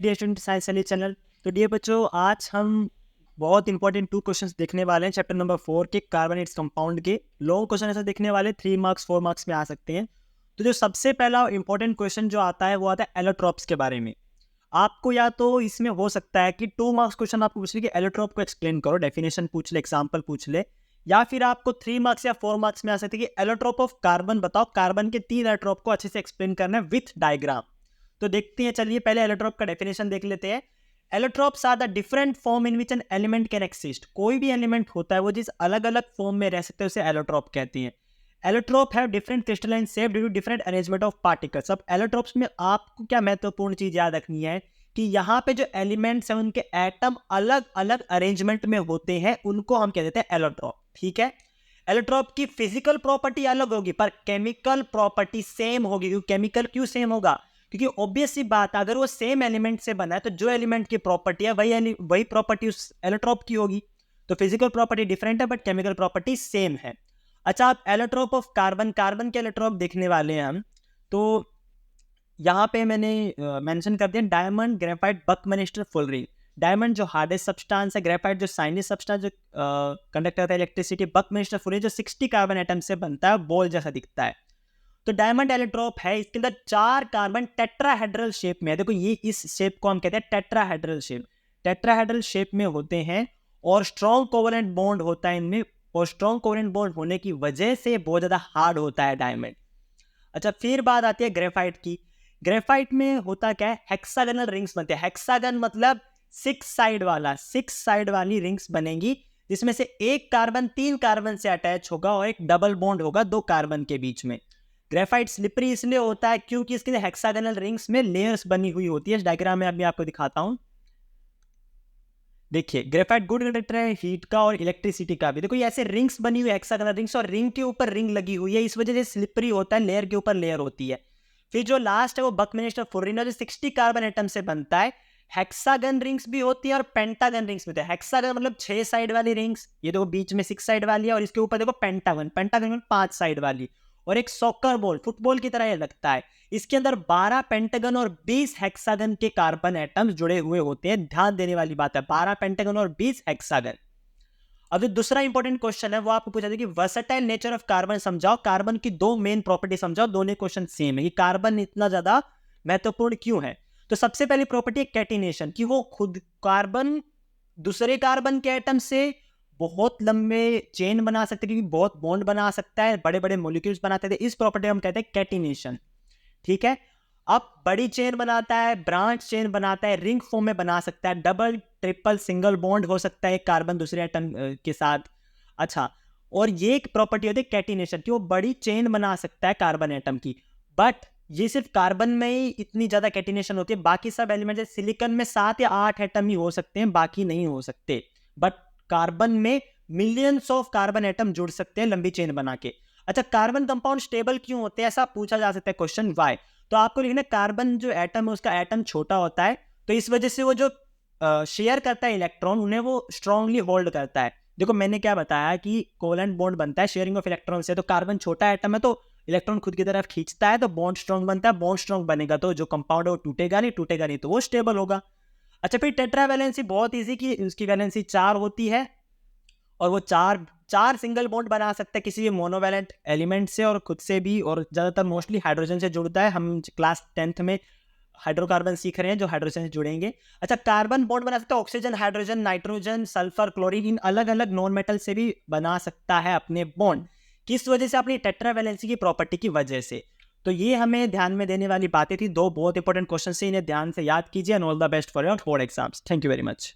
Dear student science study channel. तो dear बच्चों, आज हम बहुत इंपॉर्टेंट 2 क्वेश्चंस देखने वाले हैं चैप्टर नंबर 4 के कार्बन इट्स कंपाउंड के। लॉन्ग क्वेश्चन ऐसा देखने वाले 3 मार्क्स 4 मार्क्स में आ सकते हैं। तो जो सबसे पहला इंपॉर्टेंट क्वेश्चन जो आता है वो आता है एलोट्रॉप्स के बारे में। आपको या तो इसमें हो सकता है कि 2 मार्क्स क्वेश्चन आपको पूछ ले कि एलोट्रॉप को एक्सप्लेन करो, डेफिनेशन पूछ ले, एग्जाम्पल पूछ ले, या फिर आपको 3 मार्क्स या 4 मार्क्स में आ सकते हैं कि एलोट्रॉप ऑफ कार्बन बताओ, कार्बन के 3 एलोट्रॉप को अच्छे से एक्सप्लेन करना है विथ डायग्राम। तो देखते हैं, चलिए पहले एलोट्रॉप का डेफिनेशन देख लेते हैं। Allotropes are the different form in which an element can exist. कोई भी एलिमेंट होता है वो जिस अलग अलग फॉर्म में रह सकते हैं उसे एलोट्रॉप कहते हैं। Allotrope have different crystalline shape due to different arrangement of particles. अब एलोट्रॉप्स में आपको क्या महत्वपूर्ण चीज याद रखनी है कि यहाँ पे जो एलिमेंट्स हैं उनके एटम अलग अलग अरेंजमेंट में होते हैं, उनको हम कह देते हैं एलोट्रॉप। ठीक है, एलोट्रॉप की फिजिकल प्रॉपर्टी अलग होगी पर केमिकल प्रॉपर्टी सेम होगी। क्योंकि केमिकल क्यों सेम होगा? क्योंकि ऑब्वियस सी बात है, अगर वो सेम एलिमेंट से बना है तो जो एलिमेंट की प्रॉपर्टी है वही प्रॉपर्टी उस एलोट्रॉप की होगी। तो फिजिकल प्रॉपर्टी डिफरेंट है बट केमिकल प्रॉपर्टी सेम है। अच्छा, आप एलोट्रॉप ऑफ कार्बन, कार्बन के एलोट्रॉप देखने वाले हैं हम। तो यहाँ पे मैंने मेंशन कर दिया डायमंड, ग्रेफाइट, बकमिंस्टर, फुलरिंग। डायमंड जो हार्डेस्ट सब्सटेंस है, ग्रेफाइट जो शाइनीस्ट सब्सटेंस जो कंडक्ट करता है इलेक्ट्रिसिटी, बकमिंस्टर फुलरिंग जो 60 कार्बन एटम से बनता है, बॉल जैसा दिखता है। तो डायमंड एलोट्रॉप है, इसके अंदर 4 कार्बन टेट्राहेड्रल शेप में है। देखो ये इस शेप को हम कहते हैं टेट्राहेड्रल शेप। टेट्राहेड्रल शेप में होते हैं और स्ट्रॉन्ग कोवलेंट बॉन्ड होता है इनमें, और स्ट्रॉन्ग कोवलेंट बॉन्ड होने की वजह से बहुत ज्यादा हार्ड होता है डायमंड। अच्छा, फिर बात आती है ग्रेफाइट की। ग्रेफाइट में होता क्या है, हेक्सागनल रिंग्स बनते हैं। हेक्सागन मतलब 6 साइड वाला, 6 साइड वाली रिंग्स बनेंगी जिसमें से एक कार्बन 3 कार्बन से अटैच होगा और एक डबल बॉन्ड होगा 2 कार्बन के बीच में। ग्रेफाइट स्लिपरी इसलिए होता है क्योंकि इसके हेक्सागनल रिंग्स में लेयर्स बनी हुई होती है। इस डायग्राम में अभी आपको दिखाता हूं। देखिए, ग्रेफाइट गुड कंडक्टर है हीट का और इलेक्ट्रिसिटी का भी। देखो ये ऐसे रिंग्स बनी हुई है, हेक्सागनल रिंग्स, और रिंग के ऊपर रिंग लगी हुई है, इस वजह से स्लिपरी होता है, लेयर के ऊपर लेयर होती है। फिर जो लास्ट है वो बकमिंस्टर फुलरिंग जो 60 कार्बन एटम से बनता है। हेक्सागन रिंग्स भी होती है और पेंटागन रिंग्स भी होती है। हेक्सागन मतलब 6 साइड वाली रिंग्स, ये देखो बीच में 6 साइड वाली है, और इसके ऊपर देखो पेंटागन, पेंटागन मतलब 5 साइड वाली, और एक सॉकर बॉल, फुटबॉल की तरह ये लगता है। इसके अंदर 12 पेंटागन और 20 हेक्सागन के कार्बन एटम्स जुड़े हुए होते हैं। ध्यान देने वाली बात है, 12 पेंटागन और 20 हेक्सागन। अब जो दूसरा इंपॉर्टेंट क्वेश्चन है वो आपको पूछा था कि वर्सेटाइल नेचर ऑफ कार्बन समझाओ, कार्बन की 2 मेन प्रॉपर्टी समझाओ। दोनों क्वेश्चन सेम है कि कार्बन इतना ज्यादा महत्वपूर्ण क्यों है। तो सबसे पहली प्रॉपर्टी है कैटिनेशन, कि वो खुद कार्बन दूसरे कार्बन के एटम से बहुत लंबे चेन बना सकते हैं, क्योंकि बहुत बॉन्ड बना सकता है, बड़े बड़े मॉलिक्यूल्स बनाते थे। इस प्रॉपर्टी हम कहते हैं कैटिनेशन। ठीक है, अब बड़ी चेन बनाता है, ब्रांच चेन बनाता है, रिंग फॉर्म में बना सकता है, डबल ट्रिपल सिंगल बॉन्ड हो सकता है कार्बन दूसरे एटम के साथ। अच्छा, और ये एक प्रॉपर्टी होती है कैटिनेशन कि वो बड़ी चेन बना सकता है कार्बन एटम की। बट ये सिर्फ कार्बन में ही इतनी ज्यादा कैटिनेशन होती है, बाकी सब एलिमेंट जैसे सिलिकॉन में 7 या 8 एटम ही हो सकते हैं, बाकी नहीं हो सकते। बट कार्बन में मिलियंस ऑफ कार्बन एटम जुड़ सकते हैं लंबी चेन बना के। अच्छा, कार्बन कंपाउंड स्टेबल क्यों होते हैं, ऐसा पूछा जा सकता है क्वेश्चन, वाई। तो आपको लिखना है कार्बन जो एटम है उसका एटम छोटा होता है, तो इस वजह से वो जो शेयर करता है इलेक्ट्रॉन उन्हें वो स्ट्रांगली होल्ड करता है। देखो मैंने क्या बताया कि कोवेलेंट बॉन्ड बनता है शेयरिंग ऑफ इलेक्ट्रॉन से, तो कार्बन छोटा एटम है तो इलेक्ट्रॉन खुद की तरफ खींचता है, तो बॉन्ड स्ट्रांग बनता है। बॉन्ड स्ट्रांग बनेगा तो जो कंपाउंड है वो टूटेगा नहीं तो वो स्टेबल होगा। अच्छा, फिर टेट्रा वैलेंसी बहुत ईजी की, उसकी वैलेंसी 4 होती है और वो चार सिंगल बॉन्ड बना सकता है किसी भी मोनोवैलेंट एलिमेंट से और खुद से भी, और ज्यादातर मोस्टली हाइड्रोजन से जुड़ता है। हम क्लास 10th में हाइड्रोकार्बन सीख रहे हैं जो हाइड्रोजन से जुड़ेंगे। अच्छा, कार्बन बॉन्ड बना सकता है oxygen, hydrogen, nitrogen, sulphur, chlorine, इन अलग अलग नॉन मेटल से भी बना सकता है अपने बॉन्ड। किस वजह से? अपनी टेट्रा वैलेंसी की प्रॉपर्टी की वजह से। तो ये हमें ध्यान में देने वाली बातें थी, 2 बहुत इंपॉर्टेंट क्वेश्चन से, इन्हें ध्यान से याद कीजिए। And all the best for your 4 exams. Thank you very much.